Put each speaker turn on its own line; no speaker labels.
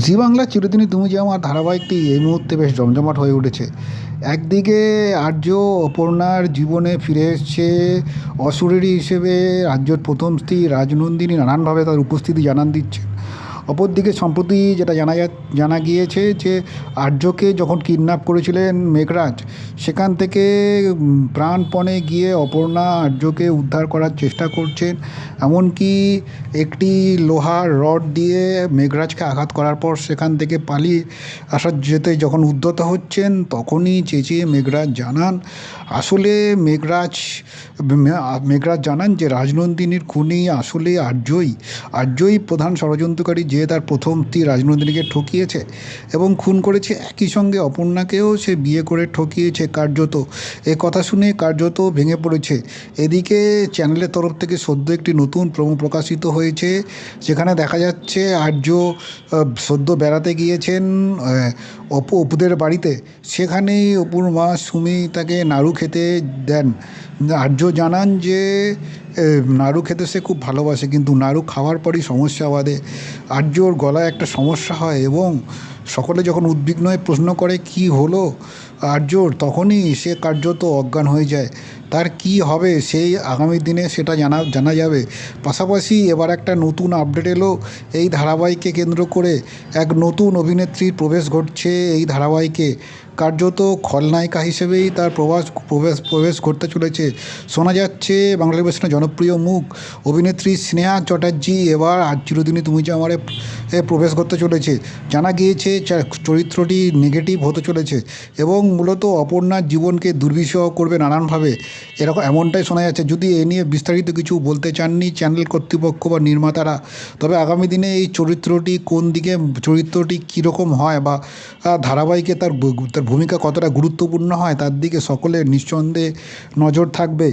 জি বাংলা চিরদিনই তুমি যে আমার ধারাবাহিকটি এই মুহূর্তে বেশ জমজমাট হয়ে উঠেছে। একদিকে আর্য অপর্ণার জীবনে ফিরে এসছে অশরীরী হিসেবে রাজ্যের প্রথম স্ত্রী রাজনন্দিনী নানানভাবে তার উপস্থিতি জানান দিচ্ছেন। অপরদিকে সম্প্রতি যেটা জানা গিয়েছে যে আর্যকে যখন কিডন্যাপ করেছিলেন মেঘরাজ, সেখান থেকে প্রাণপণে গিয়ে অপর্ণা আর্যকে উদ্ধার করার চেষ্টা করছেন। এমনকি একটি লোহার রড দিয়ে মেঘরাজকে আঘাত করার পর সেখান থেকে পালিয়ে আসার যেতে যখন উদ্যত হচ্ছেন, তখনই চেঁচিয়ে মেঘরাজ জানান আসলে মেঘরাজ জানান যে রাজনন্দিনীর খুনি আসলে আর্যই প্রধান ষড়যন্ত্রকারী, যে তার প্রথম স্ত্রী রাজনন্দিনীকে ঠকিয়েছে এবং খুন করেছে। একই সঙ্গে অপর্ণাকেও সে বিয়ে করে ঠকিয়েছে কার্যত। এ কথা শুনে কার্যত ভেঙে পড়েছে। এদিকে চ্যানেলের তরফ থেকে সদ্য একটি নতুন প্রোমো প্রকাশিত হয়েছে, যেখানে দেখা যাচ্ছে আর্য সদ্য বেড়াতে গিয়েছেন অপুদের বাড়িতে। সেখানেই অপুর মা সুমি তাকে নাড়ু খেতে দেন। আর্য জানান যে নাড়ু খেতে সে খুব ভালোবাসে, কিন্তু নাড়ু খাওয়ার পরই সমস্যা বাধে। আর্যর গলায় একটা সমস্যা হয় এবং সকলে যখন উদ্বিগ্ন হয়ে প্রশ্ন করে কি হলো আর্যর, তখনই সে কার্যত অজ্ঞান হয়ে যায়। তার কি হবে সেই আগামী দিনে সেটা জানা যাবে। পাশাপাশি এবার একটা নতুন আপডেট এলো, এই ধারাবাহিককে কেন্দ্র করে এক নতুন অভিনেত্রীর প্রবেশ ঘটছে এই ধারাবাহিকে। কার্যত খলনায়িকা হিসেবেই তার প্রবেশ করতে চলেছে। শোনা যাচ্ছে বাংলা টেলিভিশনের জনপ্রিয় মুখ অভিনেত্রী স্নেহা চ্যাটার্জি এবার আজ চিরদিনই তুমি যে আমারে প্রবেশ করতে চলেছে। জানা গিয়েছে চরিত্রটি নেগেটিভ হতে চলেছে এবং মূলত অপর্ণার জীবনকে দুর্বিষহ করবে নানানভাবে, এমনটাই শোনা যাচ্ছে। যদি এ নিয়ে বিস্তারিত কিছু বলতে চাননি চ্যানেল কর্তৃপক্ষ বা নির্মাতারা, তবে আগামী দিনে এই চরিত্রটি কীরকম হয় বা ধারাবাহিকে তার ভূমিকা কতটা গুরুত্বপূর্ণ হয় তার দিকে সকলের নিঃসন্দেহে নজর থাকবে।